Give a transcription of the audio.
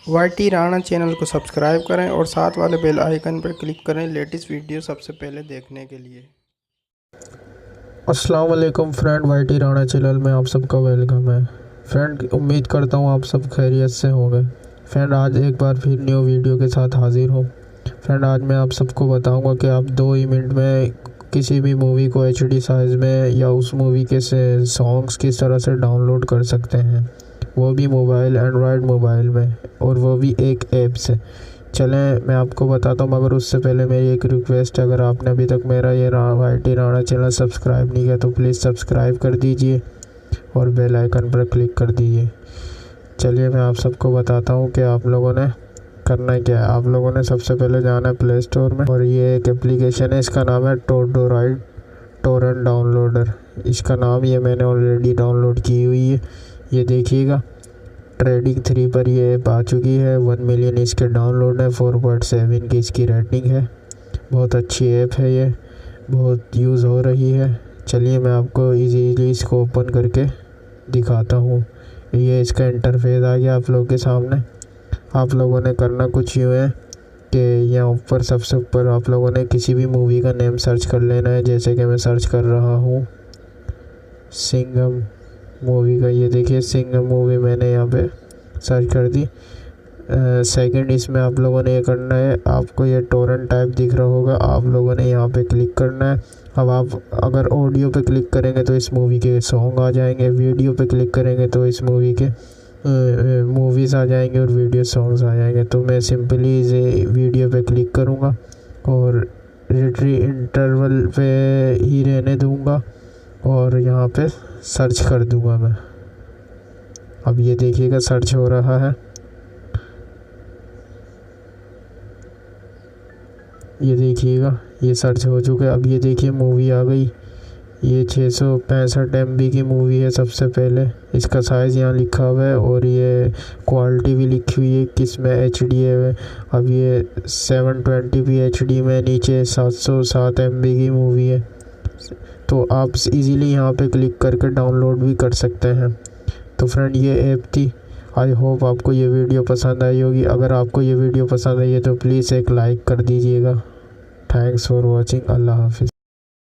YT Rana channel को subscribe करें और साथ वाले बेल आइकन पर क्लिक करें लेटेस्ट वीडियो सबसे पहले देखने के लिए। अस्सलाम वालेकुम फ्रेंड, वाईटी राणा चैनल में आप सबका वेलकम है। फ्रेंड, उम्मीद करता हूँ आप सब खैरियत से होंगे। फ्रेंड, आज एक बार फिर न्यू वीडियो के साथ हाजिर हूँ। फ्रेंड, आज मैं आप सबको बताऊँगा कि आप 2 ही मिनट में किसी भी मूवी को HD साइज़ में या उस मूवी के सॉन्ग्स किस तरह से डाउनलोड कर सकते हैं, वो भी मोबाइल एंड्रॉयड मोबाइल में, और वो भी एक ऐप से। चलें मैं आपको बताता हूँ, मगर उससे पहले मेरी एक रिक्वेस्ट है, अगर आपने अभी तक मेरा ये वाईटी राणा चैनल सब्सक्राइब नहीं किया तो प्लीज़ सब्सक्राइब कर दीजिए और बेल आइकन पर क्लिक कर दीजिए। चलिए मैं आप सबको बताता हूँ कि आप लोगों ने करना क्या है। आप लोगों ने सबसे पहले जाना है प्ले स्टोर में, और ये एक एप्लीकेशन है, इसका नाम है टोरंट टोरेंट डाउनलोडर। इसका नाम ये मैंने ऑलरेडी डाउनलोड की हुई है। ये देखिएगा, ट्रेडिंग 3 पर ये ऐप आ चुकी है। 1 मिलियन इसके डाउनलोड है, 4.7 की इसकी रेटिंग है। बहुत अच्छी ऐप है, ये बहुत यूज़ हो रही है। चलिए मैं आपको इजीली इसको ओपन करके दिखाता हूँ। ये इसका इंटरफेस आ गया आप लोगों के सामने। आप लोगों ने करना कुछ यूँ है कि यहाँ ऊपर सबसे ऊपर आप लोगों ने किसी भी मूवी का नेम सर्च कर लेना है। जैसे कि मैं सर्च कर रहा हूँ सिंघम मूवी का। ये देखिए, सिंघम मूवी मैंने यहाँ पे सर्च कर दी। सेकंड, इसमें आप लोगों ने ये करना है, आपको ये टोरेंट टाइप दिख रहा होगा, आप लोगों ने यहाँ पे क्लिक करना है। अब आप अगर ऑडियो पे क्लिक करेंगे तो इस मूवी के सॉन्ग आ जाएंगे, वीडियो पे क्लिक करेंगे तो इस मूवी के मूवीज़ आ जाएंगे और वीडियो सॉन्ग्स आ जाएंगे। तो मैं सिंपली इसे वीडियो पे क्लिक करूँगा और इंटरवल पे ही रहने दूँगा और यहाँ पे सर्च कर दूँगा मैं। अब ये देखिएगा सर्च हो रहा है। ये देखिएगा, ये सर्च हो चुका है। अब ये देखिए मूवी आ गई। ये 665 MB की मूवी है। सबसे पहले इसका साइज़ यहाँ लिखा हुआ है और ये क्वालिटी भी लिखी हुई है किस में HD है। अब ये 720p HD में, नीचे 707 MB की मूवी है। तो आप इजीली यहाँ पे क्लिक करके डाउनलोड भी कर सकते हैं। तो फ्रेंड, ये ऐप थी। आई होप आपको ये वीडियो पसंद आई होगी। अगर आपको ये वीडियो पसंद आई है तो प्लीज़ एक लाइक कर दीजिएगा। Thanks for watching. अल्लाह हाफिज़।